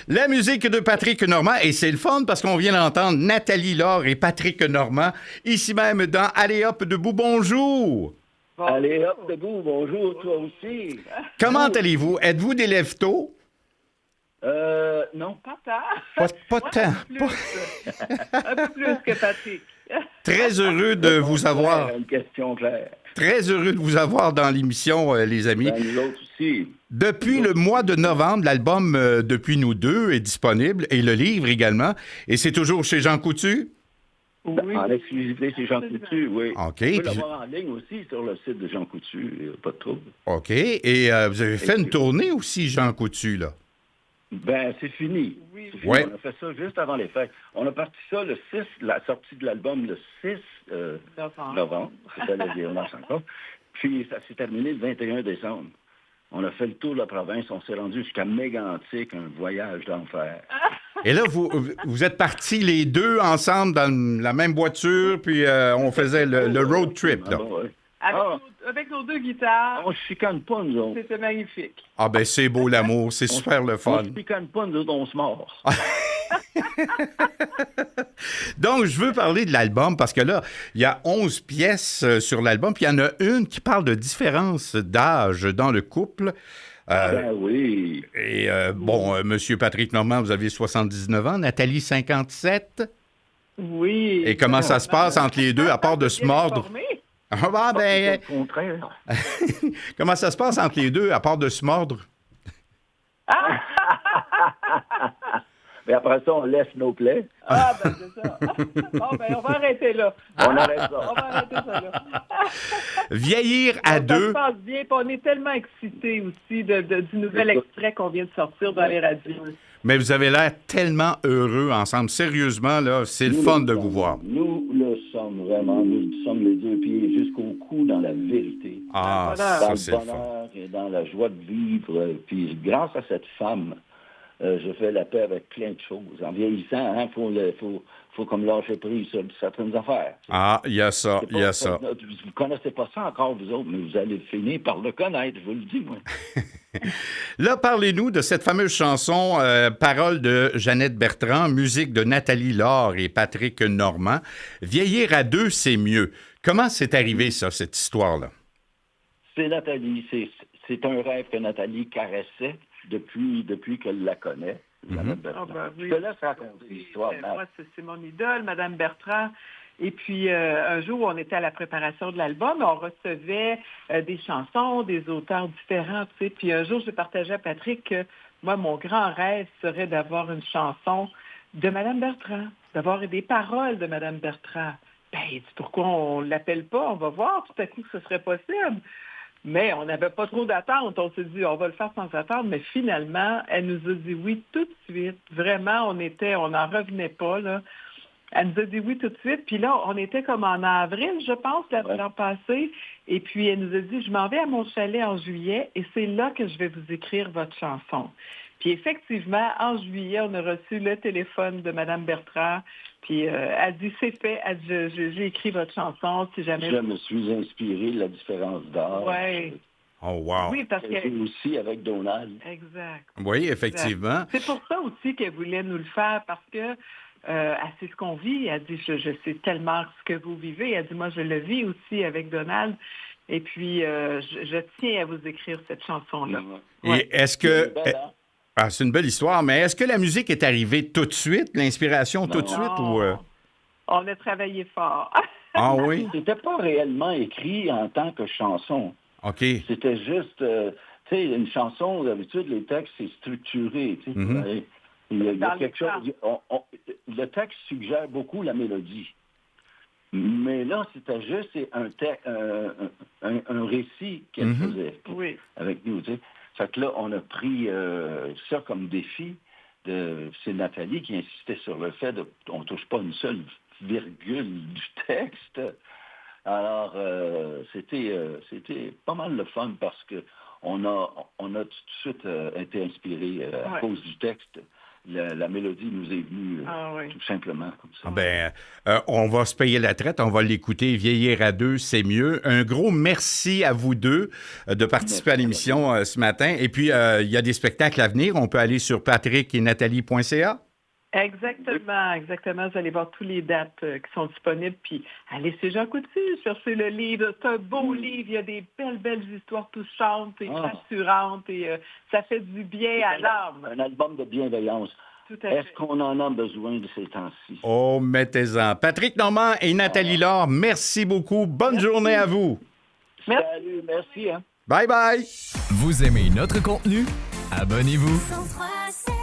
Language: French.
La musique de Patrick Normand, et c'est le fun parce qu'on vient d'entendre Nathalie Laure et Patrick Normand, ici même dans Allez Hop debout, bonjour! Allez hop debout, bonjour, toi aussi. Comment allez-vous? Êtes-vous des lève-tôt? Non. Pas tant. Pas Moi, tant. un peu plus que Patrick. Très heureux de vous avoir. Une question claire. Très heureux de vous avoir dans l'émission, les amis. Ben, nous autres aussi. Depuis le mois de novembre, l'album Depuis nous deux est disponible et le livre également. Et c'est toujours chez Jean Coutu? Oui. En exclusivité, c'est Jean Coutu, oui. OK. Tu peux Puis- l'avoir en ligne aussi sur le site de Jean Coutu, pas de trouble. OK. Et vous avez fait une tournée aussi, Jean Coutu, là? Ben, c'est fini. Oui. C'est fini. Ouais. On a fait ça juste avant les fêtes. On a parti ça le 6, la sortie de l'album le 6 novembre. C'était la dimanche encore. Puis ça s'est terminé le 21 décembre. On a fait le tour de la province. On s'est rendu jusqu'à Mégantic, un voyage d'enfer. Et là, vous êtes partis les deux ensemble dans la même voiture, puis on faisait le road trip, là. Ah, bon, ouais. Avec nos deux guitares, On se chicane pas, nous autres. c'était magnifique. Ah ben c'est beau l'amour, c'est super le On fun. se chicane pas, nous autres, on se mord. Donc, je veux parler de l'album parce que là, il y a 11 pièces sur l'album, puis il y en a une qui parle de différence d'âge dans le couple. Ben oui. Et Monsieur Patrick Normand, vous avez 79 ans, Nathalie 57. Oui. Et comment ça se passe entre les deux, à part de se Bien mordre? informé. Ah, ben, Au contraire. comment ça se passe entre les deux, à part de se mordre? Mais après ça, on laisse nos plaies. Ah, ben c'est ça. Bon, ben on va arrêter là. On arrête On ça. va arrêter ça là. Vieillir à Ça deux. se passe bien, puis on est tellement excités aussi du nouvel extrait qu'on vient de sortir dans les radios. Mais vous avez l'air tellement heureux ensemble. Sérieusement, là, c'est le Nous fun le de sommes. vous voir. Nous le sommes vraiment. Nous sommes les deux pieds jusqu'au cou dans la vérité. Ah, Voilà. Dans ça, le c'est le fun. bonheur et dans la joie de vivre. Puis grâce à cette femme, je fais la paix avec plein de choses. En vieillissant, il faut comme lâcher prise sur certaines affaires. Ah, il y a ça, C'est il y a pas- ça. Vous ne connaissez pas ça encore, vous autres, mais vous allez finir par le connaître, je vous le dis, moi. Là, parlez-nous de cette fameuse chanson, paroles de Jeannette Bertrand, musique de Nathalie Laure et Patrick Normand. Vieillir à deux, c'est mieux. Comment c'est arrivé, ça, cette histoire-là? C'est Nathalie. C'est un rêve que Nathalie caressait depuis qu'elle la connaît. Jeannette Bertrand. Ah, ben oui. Je te laisse raconter l'histoire. Nat. Moi, c'est mon idole, Madame Bertrand. Et puis, un jour, on était à la préparation de l'album, on recevait des chansons, des auteurs différents, tu sais. Puis un jour, je partageais à Patrick que moi, mon grand rêve serait d'avoir une chanson de Madame Bertrand, d'avoir des paroles de Madame Bertrand. Ben, il dit, pourquoi on l'appelle pas? On va voir tout à coup que ce serait possible. Mais on n'avait pas trop d'attente. On s'est dit, on va le faire sans attendre. Mais finalement, elle nous a dit oui tout de suite. Vraiment, on n'en revenait pas, là. Elle nous a dit oui tout de suite. Puis là, on était comme en avril, je pense, l'an passé. Et puis, elle nous a dit, je m'en vais à mon chalet en juillet et c'est là que je vais vous écrire votre chanson. Puis effectivement, en juillet, on a reçu le téléphone de Mme Bertrand. Puis elle dit, c'est fait. Elle dit, j'ai écrit votre chanson, si jamais... Je me suis inspiré de la différence d'âge. Ouais. Oh, wow. Oui, parce Et que... aussi avec Donald. Exact. Oui, effectivement. C'est pour ça aussi qu'elle voulait nous le faire, parce que elle sait ce qu'on vit. Elle dit, je sais tellement ce que vous vivez. Elle dit, moi, je le vis aussi avec Donald. Et puis, je tiens à vous écrire cette chanson-là. Et est-ce que... Ah, c'est une belle histoire, mais est-ce que la musique est arrivée tout de suite, l'inspiration tout de suite? Ou, On a travaillé fort. Ah oui? C'était pas réellement écrit en tant que chanson. OK. C'était juste, tu sais, une chanson, d'habitude, les textes, c'est structuré. Tu sais. Mhm. Il y a Dans quelque chose. Le texte suggère beaucoup la mélodie. Mais là, c'était juste un récit qu'elle faisait Oui. avec nous. Tu sais. Fait que là, on a pris ça comme défi. C'est Nathalie qui insistait sur le fait qu'on ne touche pas une seule virgule du texte. Alors, c'était pas mal le fun parce que on a tout de suite été inspiré à cause du texte. la mélodie nous est venue tout simplement comme ça. On va se payer la traite, on va l'écouter. Vieillir à deux, c'est mieux. Un gros merci à vous deux de participer à l'émission ce matin. Et puis, il y a des spectacles à venir. On peut aller sur patricketetnatalie.ca. Exactement. Vous allez voir toutes les dates qui sont disponibles. Puis, allez chez Jean Coutu, chercher le livre. C'est un beau livre. Il y a des belles histoires touchantes et rassurantes. Et ça fait du bien à l'âme. Un album de bienveillance. Est-ce qu'on en a besoin de ces temps-ci? Oh, mettez-en. Patrick Normand et Nathalie Laure, merci beaucoup. Bonne journée à vous. Salut, merci. Bye bye. Vous aimez notre contenu? Abonnez-vous. 103.7